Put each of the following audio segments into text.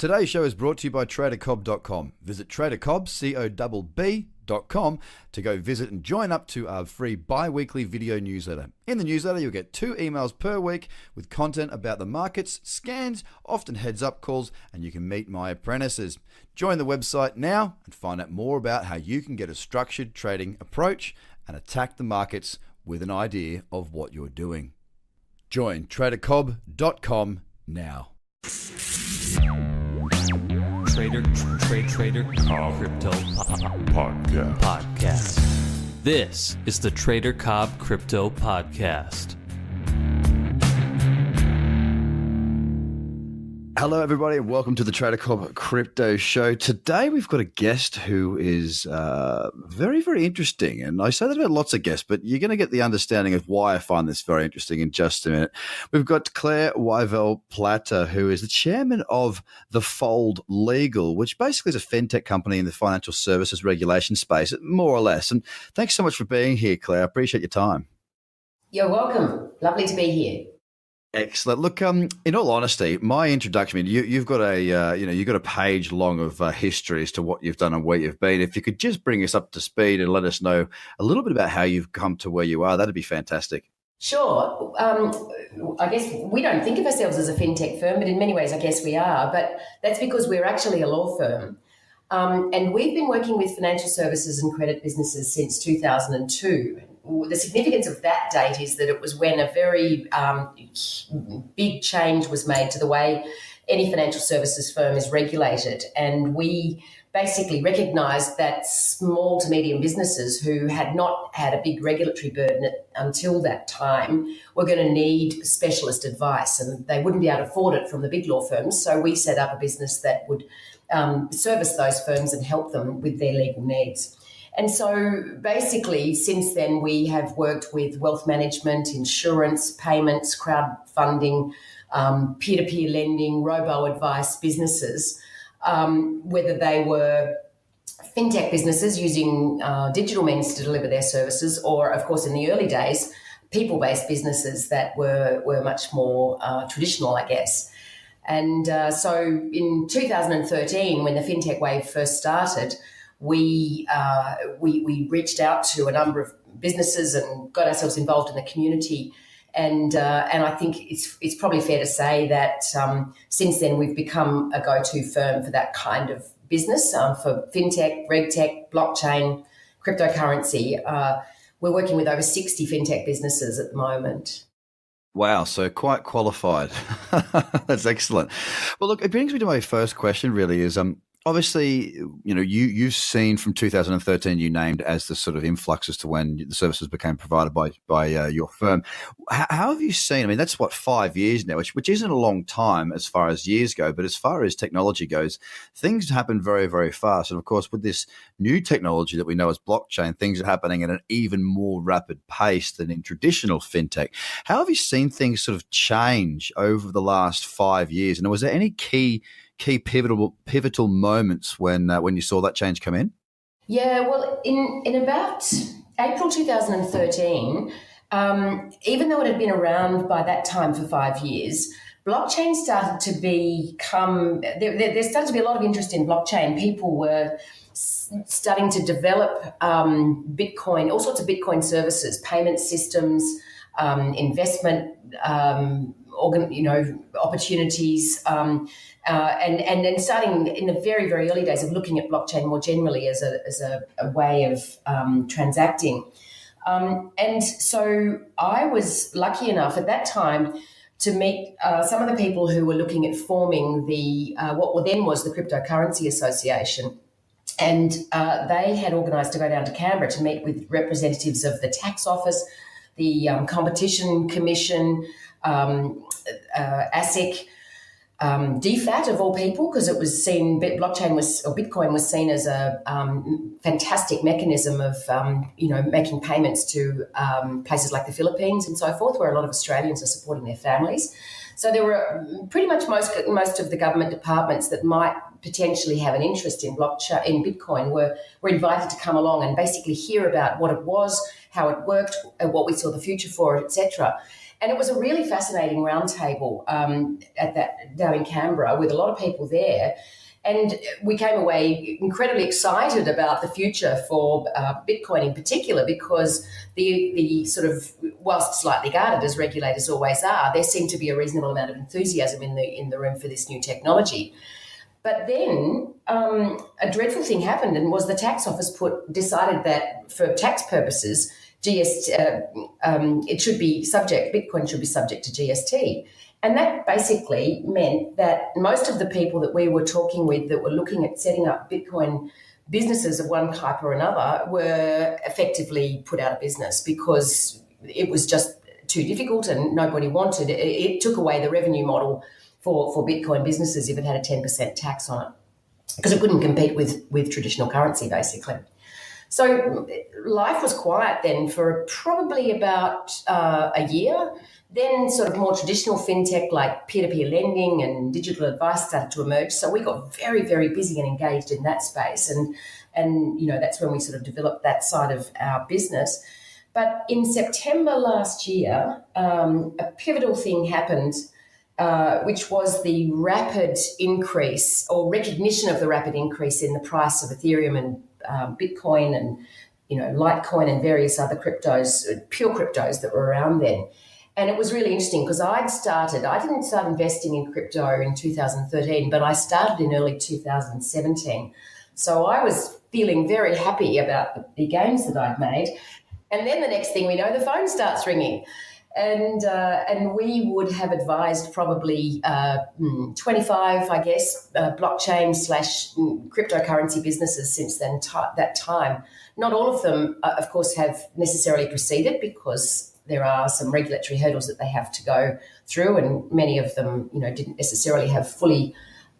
Today's show is brought to you by TraderCobb.com. Visit TraderCobb.com to go visit and join up to our free bi-weekly video newsletter. In the newsletter, you'll get 2 emails per week with content about the markets, scans, often heads-up calls, and you can meet my apprentices. Join the website now and find out more about how you can get a structured trading approach and attack the markets with an idea of what you're doing. Join TraderCobb.com now. Trader Cobb Crypto Podcast. This is the Trader Cobb Crypto Podcast. Hello, everybody, and welcome to the Trader Cobb Crypto Show. Today, we've got a guest who is very, very interesting. And I say that about lots of guests, but you're going to get the understanding of why I find this very interesting in just a minute. We've got Claire Wivell-Plater, who is the chairman of The Fold Legal, which basically is a fintech company in the financial services regulation space, more or less. And thanks so much for being here, Claire. I appreciate your time. You're welcome. Lovely to be here. Excellent. Look, in all honesty, my introduction, I mean, you've got you've got a page long of history as to what you've done and where you've been. If you could just bring us up to speed and let us know a little bit about how you've come to where you are, that'd be fantastic. Sure. I guess we don't think of ourselves as a fintech firm, but in many ways, I guess we are. But that's because we're actually a law firm. And we've been working with financial services and credit businesses since 2002. The significance of that date is that it was when a very big change was made to the way any financial services firm is regulated. And we basically recognised that small to medium businesses who had not had a big regulatory burden until that time were going to need specialist advice, and they wouldn't be able to afford it from the big law firms. So we set up a business that would service those firms and help them with their legal needs. And so basically, since then, we have worked with wealth management, insurance, payments, crowdfunding, peer-to-peer lending, robo-advice businesses, whether they were fintech businesses using digital means to deliver their services, or, of course, in the early days, people-based businesses that were much more traditional, I guess. And so in 2013, when the fintech wave first started, we reached out to a number of businesses and got ourselves involved in the community. And I think it's probably fair to say that since then we've become a go-to firm for that kind of business, for fintech, regtech, blockchain, cryptocurrency. We're working with over 60 fintech businesses at the moment. Wow, so quite qualified. That's excellent. Well, look, it brings me to my first question. Really, is obviously, you've seen from 2013, you named as the sort of influx as to when the services became provided by your firm. How have you seen? I mean, that's 5 years now, which isn't a long time as far as years go, but as far as technology goes, things happen very, very fast. And of course, with this new technology that we know as blockchain, things are happening at an even more rapid pace than in traditional fintech. How have you seen things sort of change over the last 5 years? And was there any key pivotal moments when you saw that change come in? Yeah, well, in about April 2013, even though it had been around by that time for 5 years, blockchain started to become, there started to be a lot of interest in blockchain. People were starting to develop Bitcoin, all sorts of Bitcoin services, payment systems, investment opportunities, and then starting in the very, very early days of looking at blockchain more generally as a way of transacting. And so I was lucky enough at that time to meet some of the people who were looking at forming the what then was the Cryptocurrency Association. And they had organised to go down to Canberra to meet with representatives of the Tax Office, the Competition Commission, ASIC, DFAT of all people, because it was seen, Bitcoin was seen as a fantastic mechanism of, making payments to places like the Philippines and so forth, where a lot of Australians are supporting their families. So there were pretty much most of the government departments that might potentially have an interest in blockchain, in Bitcoin, were invited to come along and basically hear about what it was, how it worked, what we saw the future for it, etc. And it was a really fascinating roundtable at that down in Canberra with a lot of people there. And we came away incredibly excited about the future for Bitcoin in particular, because the sort of, whilst slightly guarded as regulators always are, there seemed to be a reasonable amount of enthusiasm in the room for this new technology. But then a dreadful thing happened, and was the tax office decided that for tax purposes, Bitcoin should be subject to GST. And that basically meant that most of the people that we were talking with that were looking at setting up Bitcoin businesses of one type or another were effectively put out of business, because it was just too difficult and nobody wanted it. It took away the revenue model for Bitcoin businesses if it had a 10% tax on it, because it couldn't compete with traditional currency, basically. So life was quiet then for probably about a year. Then sort of more traditional fintech like peer-to-peer lending and digital advice started to emerge. So we got very, very busy and engaged in that space. And that's when we sort of developed that side of our business. But in September last year, a pivotal thing happened, which was the rapid increase, or recognition of the rapid increase in the price of Ethereum and Bitcoin and Litecoin and various other cryptos, pure cryptos that were around then. And it was really interesting because I didn't start investing in crypto in 2013, but I started in early 2017. So I was feeling very happy about the gains that I'd made. And then the next thing we know, the phone starts ringing. And we would have advised probably 25, I guess, blockchain / cryptocurrency businesses since that time. Not all of them, of course, have necessarily proceeded, because there are some regulatory hurdles that they have to go through, and many of them, didn't necessarily have fully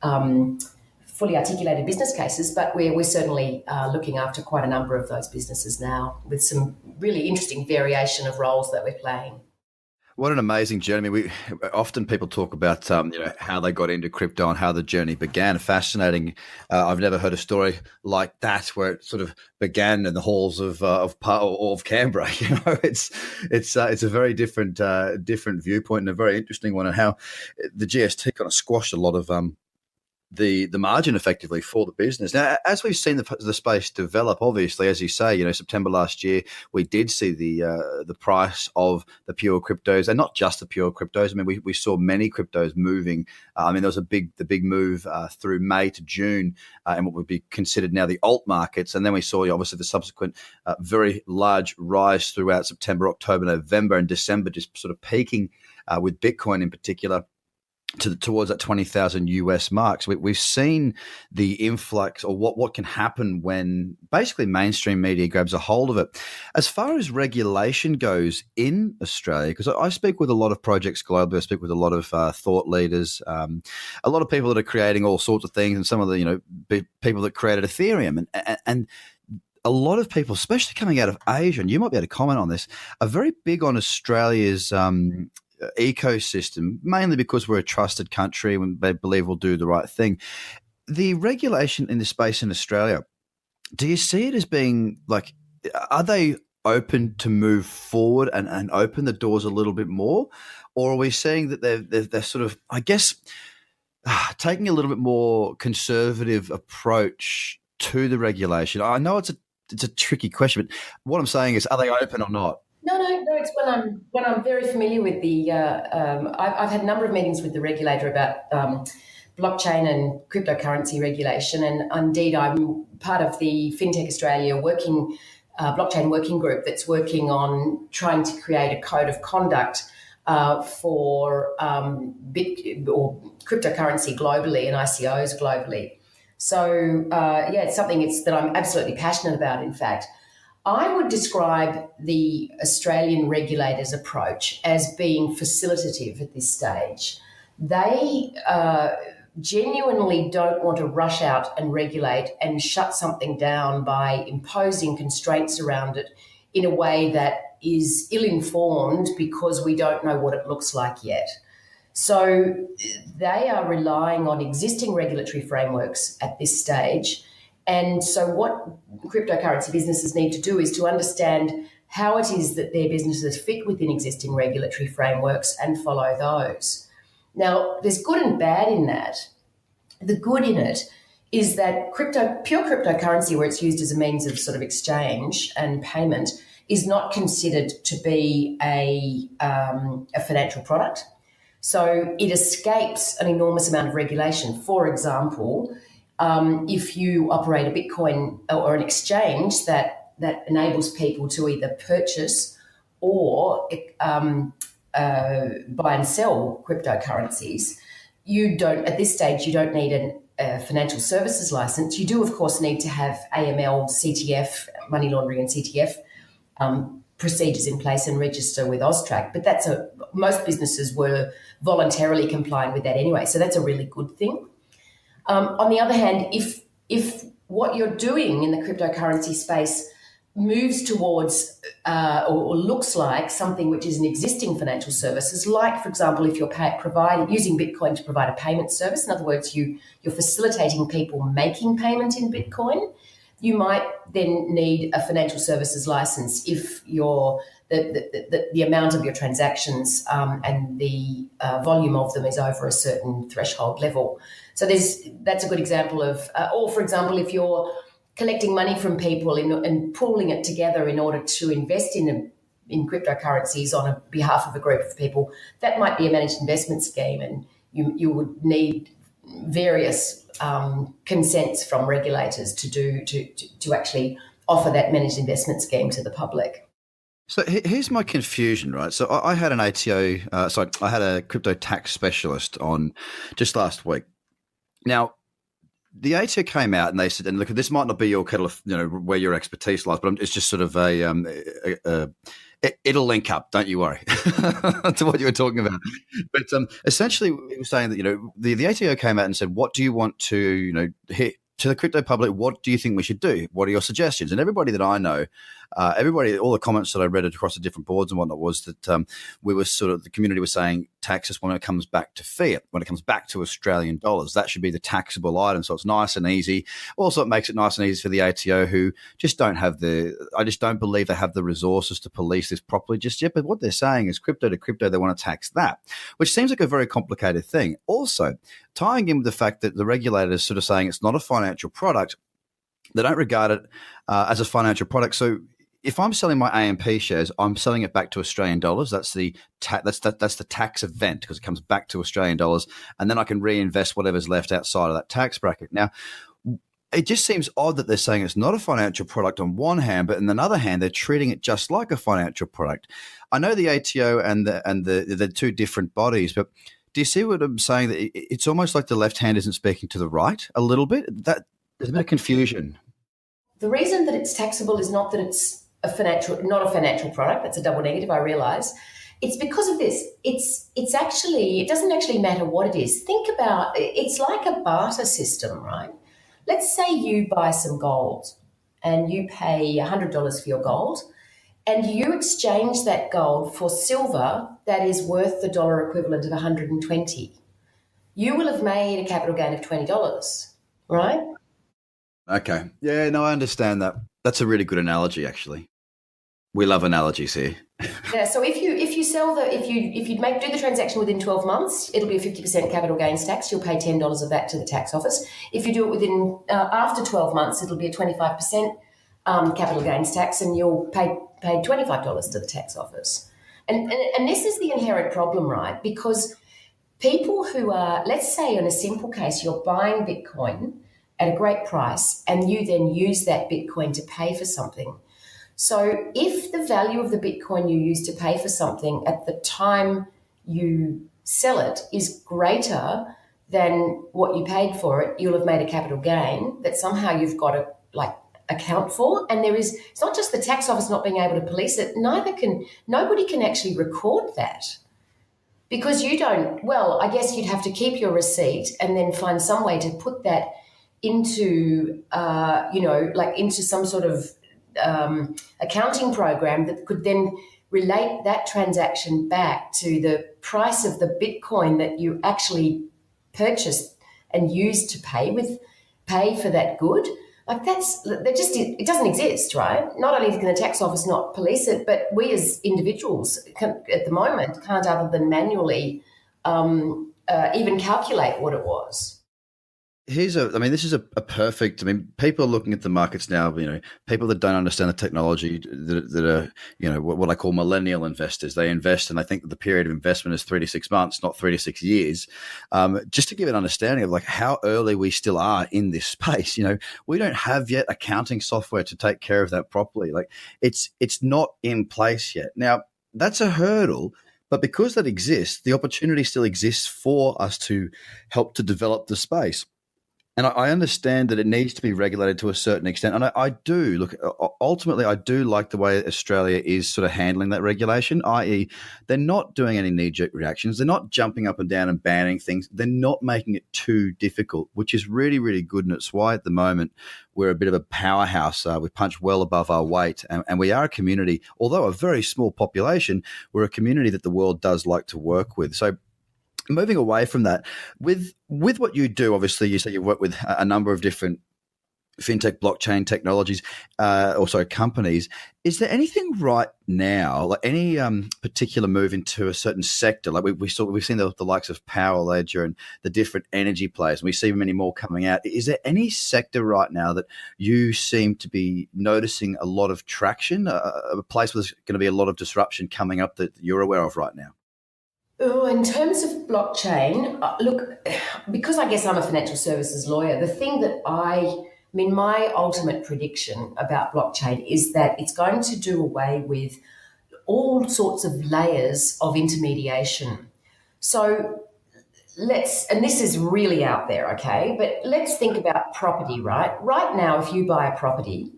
articulated business cases. But we're certainly looking after quite a number of those businesses now, with some really interesting variation of roles that we're playing. What an amazing journey. We often people talk about how they got into crypto and how the journey began. Fascinating. I've never heard a story like that where it sort of began in the halls of Canberra. It's a very different viewpoint, and a very interesting one, and how the GST kind of squashed a lot of the margin effectively for the business. Now, as we've seen the space develop, obviously, as you say, September last year, we did see the price of the pure cryptos, and not just the pure cryptos. I mean, we saw many cryptos moving. There was the big move through May to June in what would be considered now the alt markets, and then we saw obviously the subsequent very large rise throughout September, October, November, and December, just sort of peaking with Bitcoin in particular towards that 20,000 US marks. We've seen the influx, or what can happen when basically mainstream media grabs a hold of it. As far as regulation goes in Australia, because I speak with a lot of projects globally, I speak with a lot of thought leaders, a lot of people that are creating all sorts of things, and some of the people that created Ethereum, and a lot of people, especially coming out of Asia, and you might be able to comment on this, are very big on Australia's ecosystem, mainly because we're a trusted country and they believe we'll do the right thing. The regulation in the space in Australia, do you see it as being like, are they open to move forward and open the doors a little bit more? Or are we seeing that they're sort of, I guess, taking a little bit more conservative approach to the regulation? I know it's a tricky question, but what I'm saying is, are they open or not? No. It's when I'm very familiar with the. I've had a number of meetings with the regulator about blockchain and cryptocurrency regulation, and indeed I'm part of the FinTech Australia blockchain working group that's working on trying to create a code of conduct for cryptocurrency globally and ICOs globally. So it's something that I'm absolutely passionate about. In fact, I would describe the Australian regulators' approach as being facilitative at this stage. They genuinely don't want to rush out and regulate and shut something down by imposing constraints around it in a way that is ill-informed, because we don't know what it looks like yet. So they are relying on existing regulatory frameworks at this stage. And so what cryptocurrency businesses need to do is to understand how it is that their businesses fit within existing regulatory frameworks and follow those. Now, there's good and bad in that. The good in it is that pure cryptocurrency, where it's used as a means of sort of exchange and payment, is not considered to be a financial product. So it escapes an enormous amount of regulation. For example, if you operate a Bitcoin or an exchange that enables people to either purchase or buy and sell cryptocurrencies, at this stage, you don't need a financial services license. You do, of course, need to have AML, CTF, money laundering and CTF procedures in place and register with AUSTRAC. But most businesses were voluntarily complying with that anyway. So that's a really good thing. On the other hand, if what you're doing in the cryptocurrency space moves towards or looks like something which is an existing financial services, like, for example, if you're using Bitcoin to provide a payment service, in other words, you're facilitating people making payment in Bitcoin, you might then need a financial services license if the amount of your transactions and the volume of them is over a certain threshold level. So that's a good example of, or for example, if you're collecting money from people and pooling it together in order to invest in cryptocurrencies on behalf of a group of people, that might be a managed investment scheme, and you would need various consents from regulators to actually offer that managed investment scheme to the public. So here's my confusion, right? So I had an I had a crypto tax specialist on just last week. Now, the ATO came out and they said, and look, this might not be your kettle of, where your expertise lies, but it's just sort of it'll link up, don't you worry, to what you were talking about. But essentially, it was saying that, the ATO came out and said, what do you want to, hit to the crypto public? What do you think we should do? What are your suggestions? And everybody that I know, all the comments that I read across the different boards and whatnot was that the community was saying taxes when it comes back to fiat, when it comes back to Australian dollars, that should be the taxable item. So it's nice and easy. Also, it makes it nice and easy for the ATO, who just don't I just don't believe they have the resources to police this properly just yet. But what they're saying is crypto to crypto, they want to tax that, which seems like a very complicated thing. Also, tying in with the fact that the regulator is sort of saying it's not a financial product, they don't regard it as a financial product. So if I'm selling my AMP shares, I'm selling it back to Australian dollars. That's the that's the tax event, because it comes back to Australian dollars, and then I can reinvest whatever's left outside of that tax bracket. Now, it just seems odd that they're saying it's not a financial product on one hand, but on the other hand, they're treating it just like a financial product. I know the ATO and the two different bodies, but do you see what I'm saying? That it's almost like the left hand isn't speaking to the right a little bit. That there's a bit of confusion. The reason that it's taxable is not that it's not a financial product. That's a double negative, I realise. It's because of this. It doesn't actually matter what it is. Think about, it's like a barter system, right? Let's say you buy some gold and you pay $100 for your gold, and you exchange that gold for silver that is worth the dollar equivalent of 120. You will have made a capital gain of $20, right? Okay. Yeah, no, I understand that. That's a really good analogy, actually. We love analogies here. Yeah. So if you do the transaction within 12 months, it'll be a 50% capital gains tax. You'll pay $10 of that to the tax office. If you do it within after 12 months, it'll be a 25% capital gains tax, and you'll pay $25 to the tax office. And this is the inherent problem, right? Because people who are, let's say in a simple case, you're buying Bitcoin at a great price, and you then use that Bitcoin to pay for something. So if the value of the Bitcoin you use to pay for something at the time you sell it is greater than what you paid for it, you'll have made a capital gain that somehow you've got to account for. And it's not just the tax office not being able to police it, nobody can actually record that. Because you don't, I guess you'd have to keep your receipt and then find some way to put that into, into some sort of accounting program that could then relate that transaction back to the price of the Bitcoin that you actually purchased and used to pay for that good. Like it doesn't exist, right? Not only can the tax office not police it, but we as individuals at the moment can't other than manually even calculate what it was. This is a perfect. People are looking at the markets now. People that don't understand the technology that are, what I call millennial investors. They invest and they think that the period of investment is 3 to 6 months, not 3 to 6 years. Just to give an understanding of like how early we still are in this space. We don't have yet accounting software to take care of that properly. Like it's not in place yet. Now that's a hurdle. But because that exists, the opportunity still exists for us to help to develop the space. And I understand that it needs to be regulated to a certain extent. And I do look, ultimately, I do like the way Australia is sort of handling that regulation, i.e., they're not doing any knee-jerk reactions. They're not jumping up and down and banning things. They're not making it too difficult, which is really, really good. And it's why at the moment we're a bit of a powerhouse. We punch well above our weight. And we are a community, although a very small population, we're a community that the world does like to work with. So moving away from that, with what you do, obviously, you say you work with a number of different fintech blockchain technologies, companies. Is there anything right now, like any particular move into a certain sector? Like we've seen the likes of Power Ledger and the different energy players, and we see many more coming out. Is there any sector right now that you seem to be noticing a lot of traction, a place where there's going to be a lot of disruption coming up that you're aware of right now? Oh, in terms of blockchain, look, because I guess I'm a financial services lawyer, the thing that my ultimate prediction about blockchain is that it's going to do away with all sorts of layers of intermediation. So and this is really out there, okay, but let's think about property, right? Right now, if you buy a property,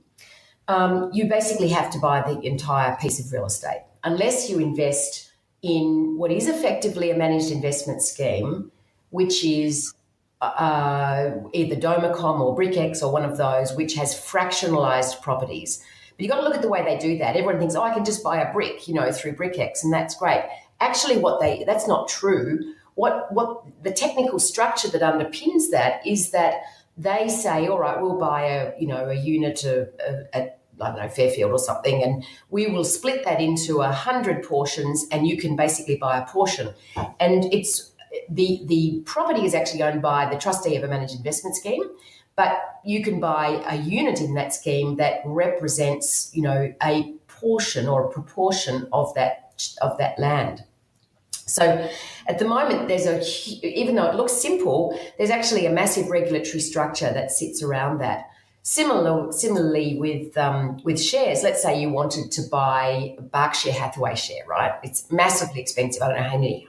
you basically have to buy the entire piece of real estate, unless you invest in what is effectively a managed investment scheme, which is either Domicom or BrickX or one of those, which has fractionalized properties. But you've got to look at the way they do that. Everyone thinks, I can just buy a brick, through BrickX, and that's great. Actually, that's not true. What the technical structure that underpins that is that they say, all right, we'll buy a unit at I don't know, Fairfield or something, and we will split that into 100 portions, and you can basically buy a portion. And it's the property is actually owned by the trustee of a managed investment scheme, but you can buy a unit in that scheme that represents, a portion or a proportion of that land. So at the moment, even though it looks simple, there's actually a massive regulatory structure that sits around that. Similarly with shares, let's say you wanted to buy a Berkshire Hathaway share, right? It's massively expensive. I don't know how many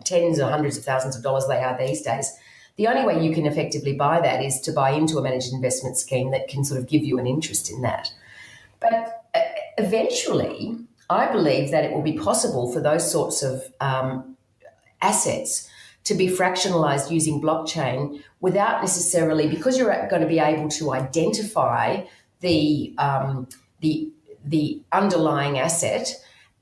tens or hundreds of thousands of dollars they are these days. The only way you can effectively buy that is to buy into a managed investment scheme that can sort of give you an interest in that. But eventually, I believe that it will be possible for those sorts of assets to be fractionalized using blockchain without necessarily, because you're going to be able to identify the underlying asset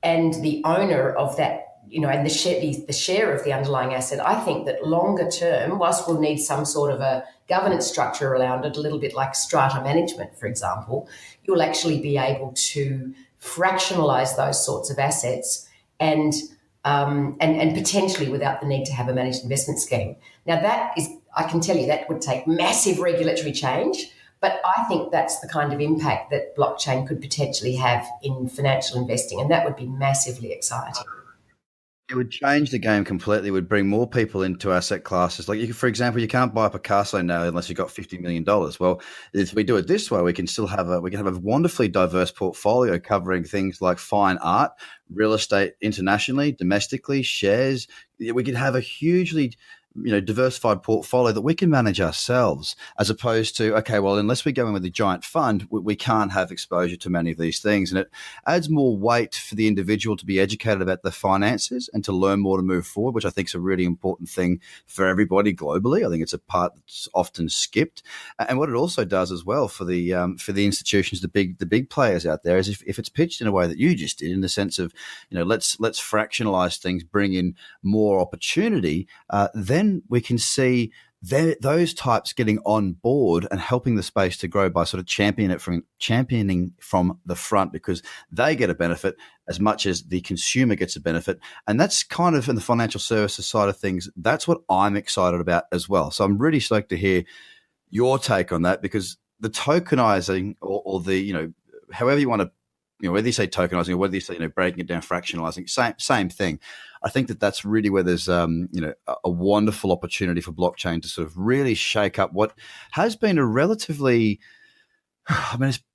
and the owner of that, and the share of the underlying asset. I think that longer term, whilst we'll need some sort of a governance structure around it, a little bit like strata management, for example, you'll actually be able to fractionalize those sorts of assets and potentially without the need to have a managed investment scheme. Now I can tell you that would take massive regulatory change, but I think that's the kind of impact that blockchain could potentially have in financial investing, and that would be massively exciting. It would change the game completely. It would bring more people into asset classes. Like, for example, you can't buy a Picasso now unless you've got $50 million. Well, if we do it this way, we can have a wonderfully diverse portfolio covering things like fine art, real estate internationally, domestically, shares. We could have a hugely diversified portfolio that we can manage ourselves, as opposed to, okay, well, unless we go in with a giant fund, we can't have exposure to many of these things. And it adds more weight for the individual to be educated about the finances and to learn more to move forward, which I think is a really important thing for everybody globally. I think it's a part that's often skipped. And what it also does as well for the institutions, the big players out there, is if it's pitched in a way that you just did, in the sense of, let's fractionalize things, bring in more opportunity, then we can see those types getting on board and helping the space to grow by sort of championing from the front, because they get a benefit as much as the consumer gets a benefit. And that's kind of in the financial services side of things. That's what I'm excited about as well. So I'm really stoked to hear your take on that, because the tokenizing or the, however you want to, whether you say tokenizing or whether you say, breaking it down, fractionalizing, same thing. I think that's really where there's, a wonderful opportunity for blockchain to sort of really shake up what has been it's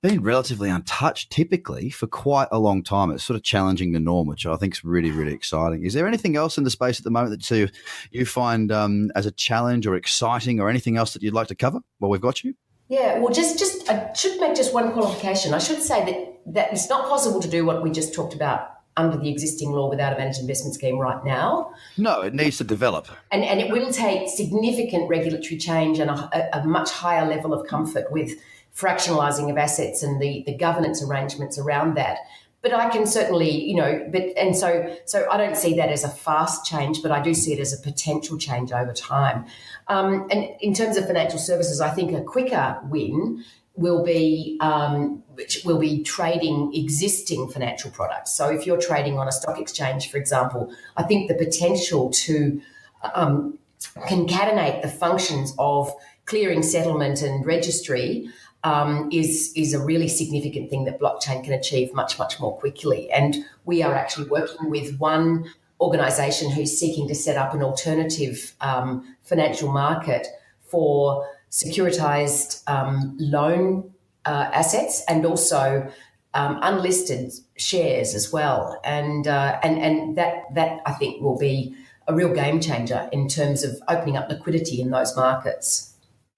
been relatively untouched typically for quite a long time. It's sort of challenging the norm, which I think is really, really exciting. Is there anything else in the space at the moment that you find as a challenge or exciting, or anything else that you'd like to cover while we've got you? Yeah, well, just I should make just one qualification. I should say that it's not possible to do what we just talked about under the existing law without a managed investment scheme right now. No, it needs to develop. And it will take significant regulatory change and a much higher level of comfort with fractionalising of assets and the governance arrangements around that. But I can certainly, so I don't see that as a fast change, but I do see it as a potential change over time. And in terms of financial services, I think a quicker win will be trading existing financial products. So if you're trading on a stock exchange, for example, I think the potential to concatenate the functions of clearing, settlement and registry is a really significant thing that blockchain can achieve much, much more quickly. And we are actually working with one organisation who's seeking to set up an alternative financial market for securitized loan assets and also unlisted shares as well. And that I think will be a real game changer in terms of opening up liquidity in those markets.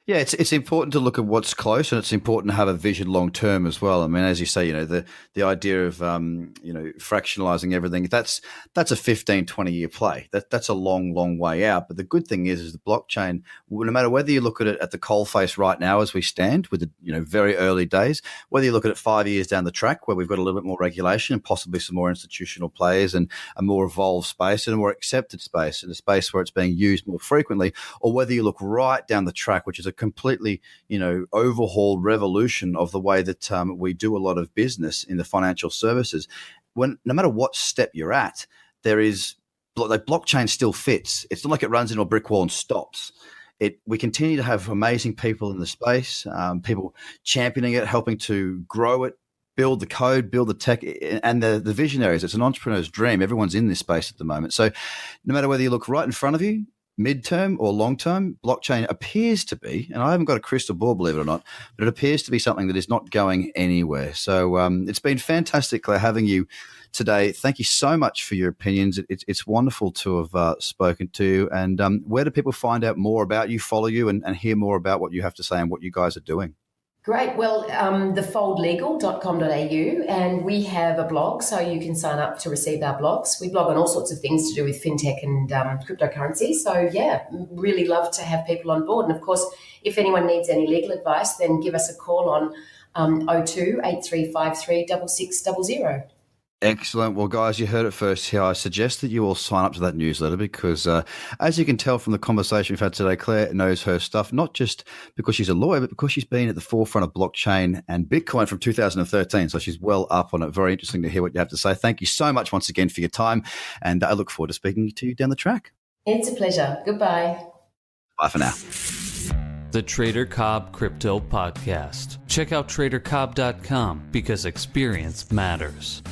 Yeah, it's important to look at what's close, and it's important to have a vision long term as well. I mean, as you say, the idea of fractionalizing everything, that's a 15, 20-year play. That's a long way out. But the good thing is the blockchain, no matter whether you look at it at the coalface right now as we stand with the very early days, whether you look at it 5 years down the track where we've got a little bit more regulation and possibly some more institutional players and a more evolved space and a more accepted space, and a space where it's being used more frequently, or whether you look right down the track, which is a completely, overhauled revolution of the way that we do a lot of business in the financial services. No matter what step you're at, blockchain still fits. It's not like it runs into a brick wall and stops. We continue to have amazing people in the space, people championing it, helping to grow it, build the code, build the tech, and the visionaries. It's an entrepreneur's dream. Everyone's in this space at the moment. So no matter whether you look right in front of you, mid-term or long-term, blockchain appears to be, and I haven't got a crystal ball, believe it or not, but it appears to be something that is not going anywhere. So it's been fantastic, Claire, having you today. Thank you so much for your opinions. It's wonderful to have spoken to you. And where do people find out more about you, follow you, and hear more about what you have to say and what you guys are doing? Great. Well, thefoldlegal.com.au, and we have a blog, so you can sign up to receive our blogs. We blog on all sorts of things to do with fintech and cryptocurrency. So, yeah, really love to have people on board. And, of course, if anyone needs any legal advice, then give us a call on 02 8353 6600. Excellent. Well, guys, you heard it first here. I suggest that you all sign up to that newsletter because, as you can tell from the conversation we've had today, Claire knows her stuff, not just because she's a lawyer, but because she's been at the forefront of blockchain and Bitcoin from 2013. So she's well up on it. Very interesting to hear what you have to say. Thank you so much once again for your time, and I look forward to speaking to you down the track. It's a pleasure. Goodbye. Bye for now. The Trader Cobb Crypto Podcast. Check out tradercobb.com because experience matters.